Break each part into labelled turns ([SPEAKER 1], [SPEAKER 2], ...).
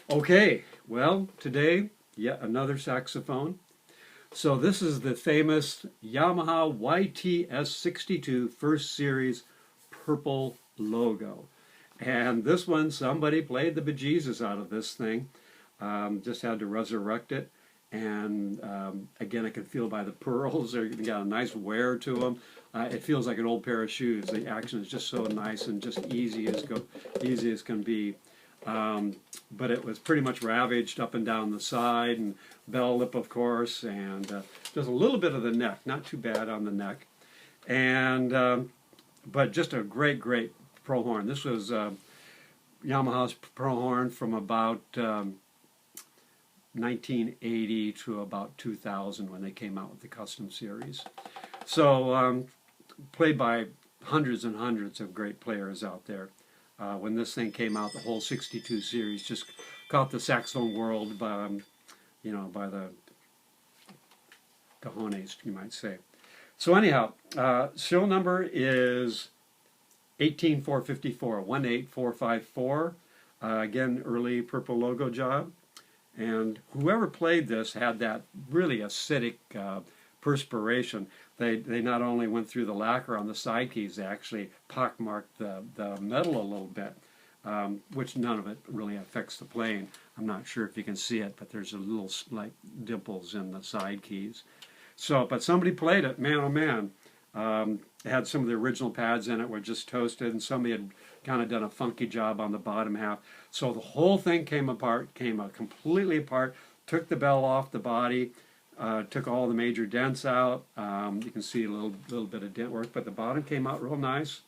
[SPEAKER 1] Okay, well, today, yet another saxophone. So this is the famous Yamaha YTS-62 first series purple logo. And this one, somebody played the bejesus out of this thing. Just had to resurrect it. And again, I can feel by the pearls, they got a nice wear to them. It feels like an old pair of shoes. The action is just so nice and just easy as can be. But it was pretty much ravaged up and down the side, and bell lip, of course, and just a little bit of the neck, not too bad on the neck, and but just a great pearl horn. This was Yamaha's pearl horn from about 1980 to about 2000 when they came out with the custom series. So played by hundreds and hundreds of great players out there. When this thing came out, the whole 62 series just caught the saxophone world by, by the cojones, you might say. So anyhow, serial number is 18454, 18454. Again, early purple logo job. And whoever played this had that really acidic perspiration. They not only went through the lacquer on the side keys, they actually pockmarked the metal a little bit, which none of it really affects the playing. I'm not sure if you can see it, but there's a little like dimples in the side keys. So, but somebody played it, man oh man. It had some of the original pads in it, were just toasted, and somebody had kind of done a funky job on the bottom half. So the whole thing came completely apart, took the bell off the body, took all the major dents out. You can see a little bit of dent work, but the bottom came out real nice,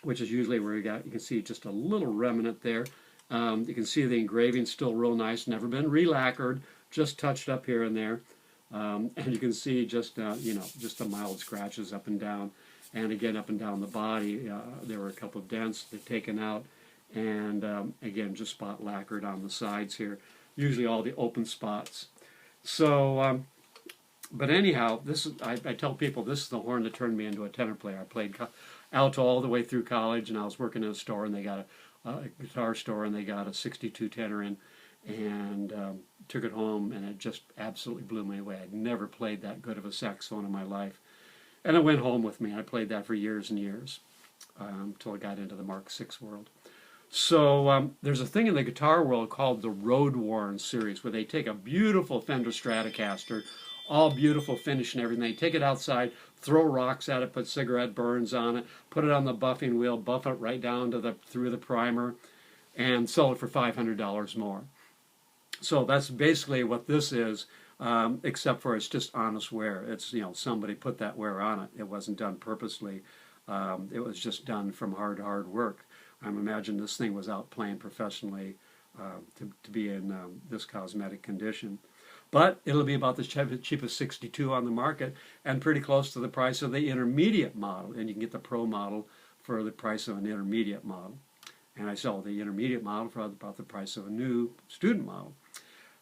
[SPEAKER 1] which is usually where you can see just a little remnant there. You can see the engraving still real nice, never been re-lacquered, just touched up here and there. And you can see just just the mild scratches up and down, and again up and down the body. There were a couple of dents that taken out, and again just spot lacquered on the sides here. Usually all the open spots. So, but anyhow, this is I tell people this is the horn that turned me into a tenor player. I played alto all the way through college, and I was working in a store, and they got a guitar store, and they got a 62 tenor in. And took it home, and it just absolutely blew me away. I'd never played that good of a saxophone in my life. And it went home with me. I played that for years and years until I got into the Mark VI world. So there's a thing in the guitar world called the Road Worn series, where they take a beautiful Fender Stratocaster, all beautiful finish and everything. They take it outside, throw rocks at it, put cigarette burns on it, put it on the buffing wheel, buff it right down to through the primer, and sell it for $500 more. So that's basically what this is, except for it's just honest wear. It's, somebody put that wear on it. It wasn't done purposely. It was just done from hard work. I imagine this thing was out playing professionally to be in this cosmetic condition. But it'll be about the cheapest 62 on the market, and pretty close to the price of the intermediate model. And you can get the Pro model for the price of an intermediate model. And I sell the intermediate model for about the price of a new student model.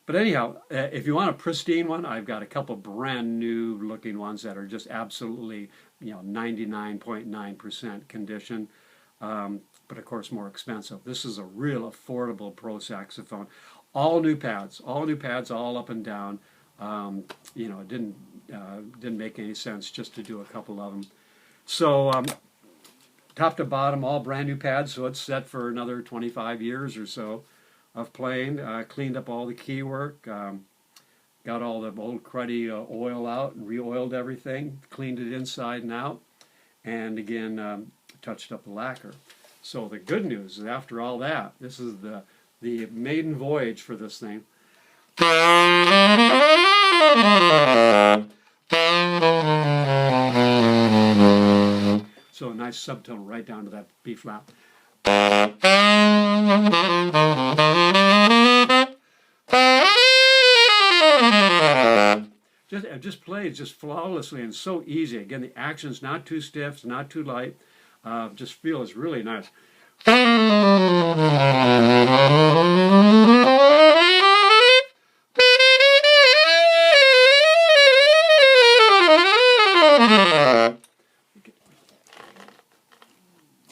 [SPEAKER 1] But anyhow, if you want a pristine one, I've got a couple brand new looking ones that are just absolutely, 99.9% condition. But of course more expensive. This is a real affordable pro saxophone. All new pads, all up and down. It didn't make any sense just to do a couple of them. So top to bottom, all brand new pads, so it's set for another 25 years or so of playing. Cleaned up all the key work, got all the old cruddy oil out and re-oiled everything, cleaned it inside and out, and again touched up the lacquer. So the good news is after all that, this is the maiden voyage for this thing. So a nice subtone right down to that B flat. It just plays just flawlessly and so easy. Again, the action's not too stiff, it's not too light. Just feels really nice.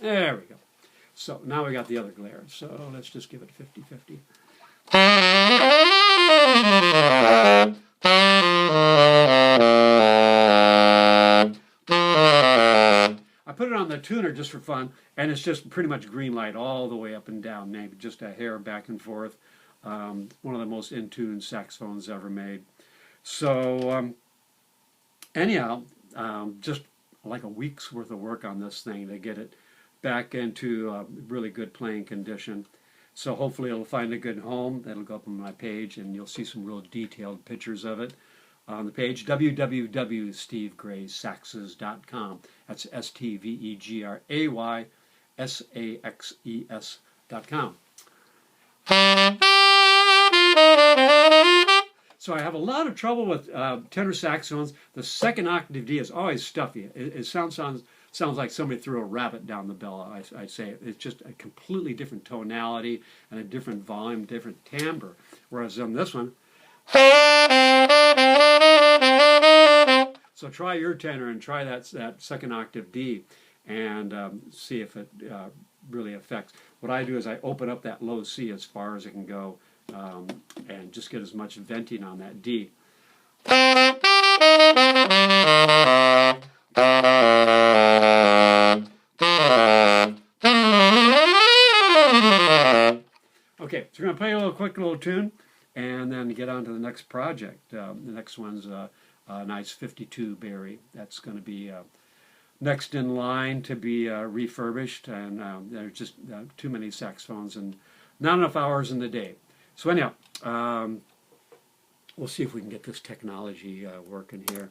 [SPEAKER 1] There we go. So now we got the other glare. So let's just give it 50-50. I put it on the tuner just for fun, and it's just pretty much green light all the way up and down, maybe just a hair back and forth. One of the most in-tune saxophones ever made. So anyhow, just like a week's worth of work on this thing to get it back into really good playing condition. So hopefully it'll find a good home. That'll go up on my page, and you'll see some real detailed pictures of it on the page, www.stevegraysaxes.com. That's STEVEGRAYSAXES.com. So I have a lot of trouble with tenor saxophones. The second octave D is always stuffy. It sounds like somebody threw a rabbit down the bell. I say it's just a completely different tonality and a different volume, different timbre. Whereas on this one, so try your tenor and try that second octave D and see if it really affects. What I do is I open up that low C as far as it can go and just get as much venting on that D. Okay, so we're going to play a quick little tune and then get on to the next project. The next one's a nice 52 Barry. That's going to be next in line to be refurbished, and there's just too many saxophones and not enough hours in the day. So anyhow, we'll see if we can get this technology working here.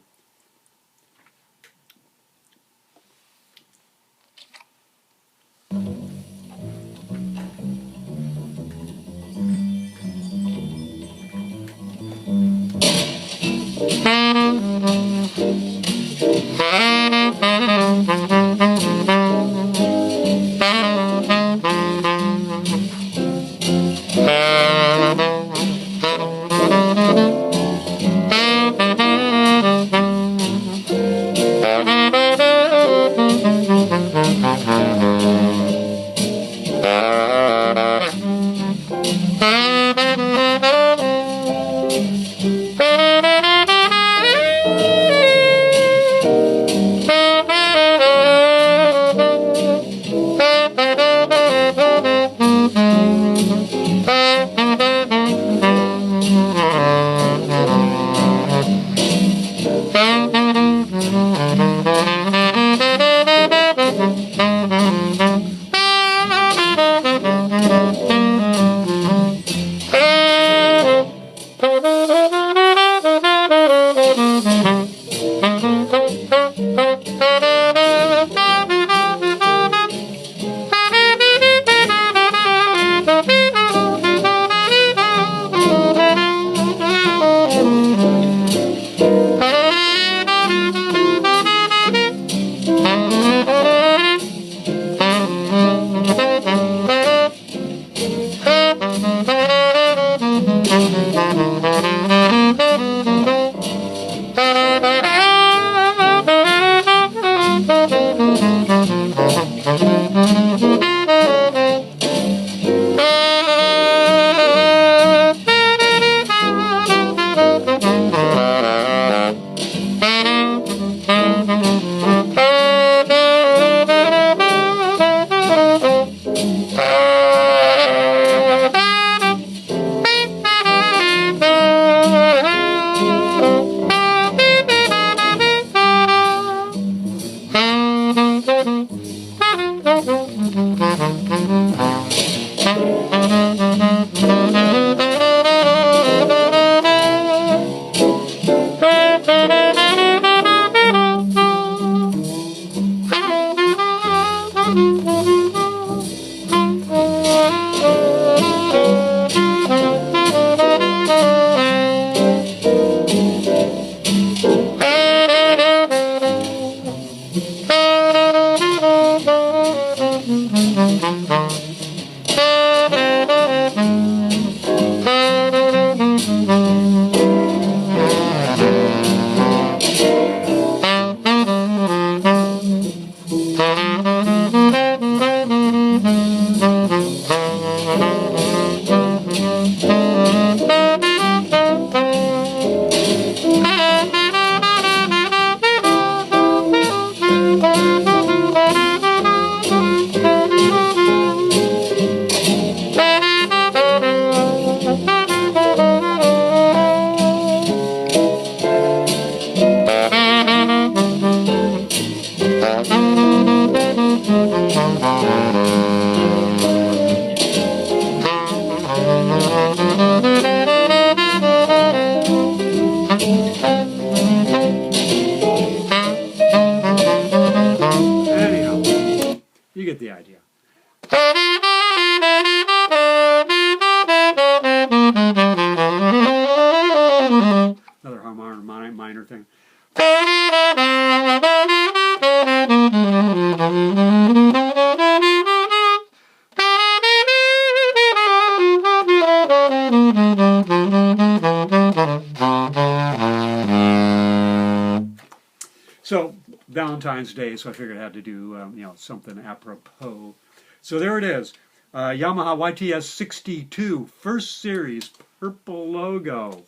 [SPEAKER 1] Valentine's Day, so I figured I had to do you know, something apropos. So there it is, Yamaha YTS-62 first series purple logo,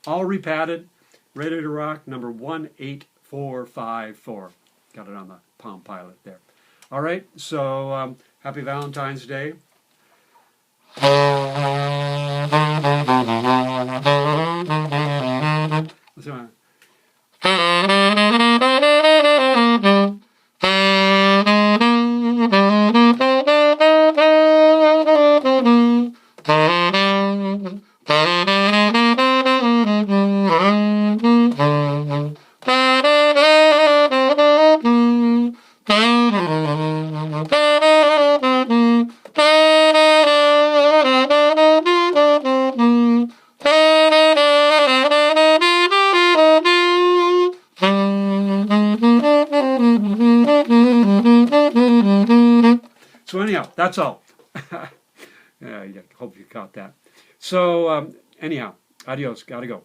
[SPEAKER 1] all repadded, ready to rock. Number 18454. Got it on the Palm Pilot there. All right, so happy Valentine's Day. So, so anyhow, that's all. Yeah, I hope you caught that. So anyhow, adios. Gotta go.